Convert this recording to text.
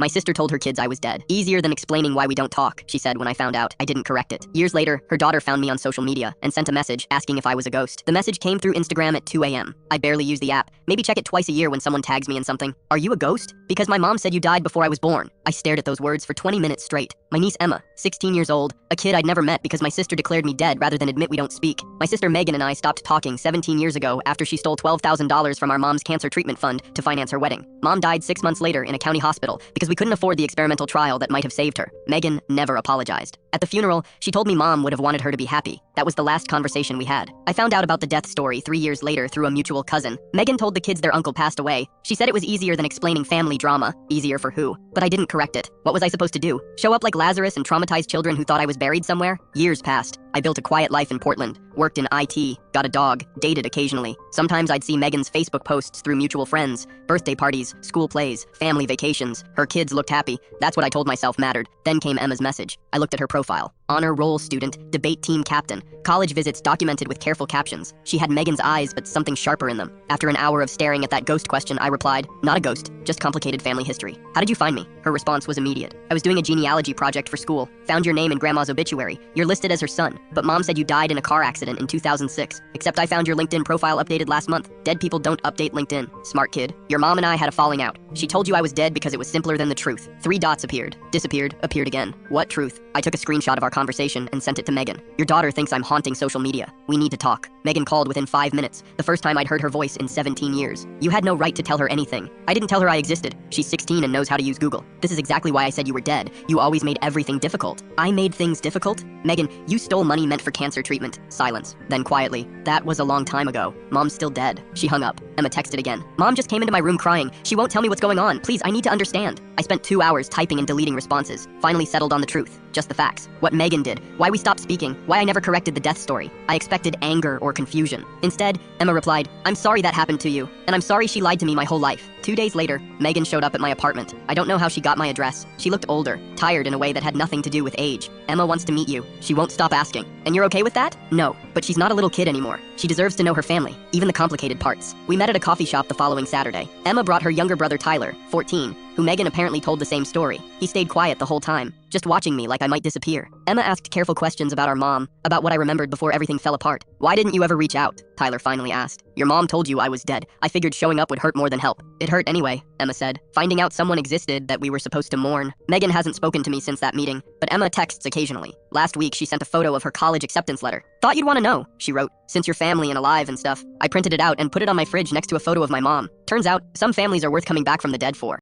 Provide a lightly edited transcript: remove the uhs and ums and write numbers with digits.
My sister told her kids I was dead. Easier than explaining why we don't talk, she said when I found out. I didn't correct it. Years later, her daughter found me on social media and sent a message asking if I was a ghost. The message came through Instagram at 2 a.m. I barely use the app. Maybe check it twice a year when someone tags me in something. Are you a ghost? Because my mom said you died before I was born. I stared at those words for 20 minutes straight. My niece Emma, 16 years old, a kid I'd never met because my sister declared me dead rather than admit we don't speak. My sister Megan and I stopped talking 17 years ago after she stole $12,000 from our mom's cancer treatment fund to finance her wedding. Mom died 6 months later in a county hospital because we couldn't afford the experimental trial that might have saved her. Megan never apologized. At the funeral, she told me mom would have wanted her to be happy. That was the last conversation we had. I found out about the death story 3 years later through a mutual cousin. Megan told the kids their uncle passed away. She said it was easier than explaining family drama. Easier for who? But I didn't correct it. What was I supposed to do? Show up like Lazarus and traumatize children who thought I was buried somewhere? Years passed. I built a quiet life in Portland, worked in IT, got a dog, dated occasionally. Sometimes I'd see Megan's Facebook posts through mutual friends, birthday parties, school plays, family vacations. Her kids looked happy. That's what I told myself mattered. Then came Emma's message. I looked at her profile. Honor roll student, debate team captain, college visits documented with careful captions. She had Megan's eyes, but something sharper in them. After an hour of staring at that ghost question, I replied, not a ghost, just complicated family history. How did you find me? Her response was immediate. I was doing a genealogy project for school, found your name in grandma's obituary. You're listed as her son, but mom said you died in a car accident in 2006. Except I found your LinkedIn profile updated last month. Dead people don't update LinkedIn. Smart kid. Your mom and I had a falling out. She told you I was dead because it was simpler than the truth. 3 dots appeared, disappeared, appeared again. What truth? I took a screenshot of our conversation and sent it to Megan. Your daughter thinks I'm haunting social media. We need to talk. Megan called within 5 minutes, the first time I'd heard her voice in 17 years. You had no right to tell her anything. I didn't tell her I existed. She's 16 and knows how to use Google. This is exactly why I said you were dead. You always made everything difficult. I made things difficult? Megan, you stole money meant for cancer treatment. Silence. Then quietly, that was a long time ago. Mom's still dead. She hung up. Emma texted again. Mom just came into my room crying. She won't tell me what's going on. Please, I need to understand. I spent 2 hours typing and deleting responses. Finally settled on the truth. Just the facts. What Megan did. Why we stopped speaking. Why I never corrected the death story. I expected anger or confusion. Instead, Emma replied, I'm sorry that happened to you. And I'm sorry she lied to me my whole life. 2 days later, Megan showed up at my apartment. I don't know how she got my address. She looked older, tired in a way that had nothing to do with age. Emma wants to meet you. She won't stop asking. And you're okay with that? No, but she's not a little kid anymore. She deserves to know her family, even the complicated parts. We met at a coffee shop the following Saturday. Emma brought her younger brother Tyler, 14, who Megan apparently told the same story. He stayed quiet the whole time, just watching me like I might disappear. Emma asked careful questions about our mom, about what I remembered before everything fell apart. Why didn't you ever reach out? Tyler finally asked. Your mom told you I was dead. I figured showing up would hurt more than help. It hurt anyway, Emma said. Finding out someone existed that we were supposed to mourn. Megan hasn't spoken to me since that meeting, but Emma texts occasionally. Last week, she sent a photo of her college acceptance letter. Thought you'd want to know, she wrote, since you're family and alive and stuff. I printed it out and put it on my fridge next to a photo of my mom. Turns out, some families are worth coming back from the dead for.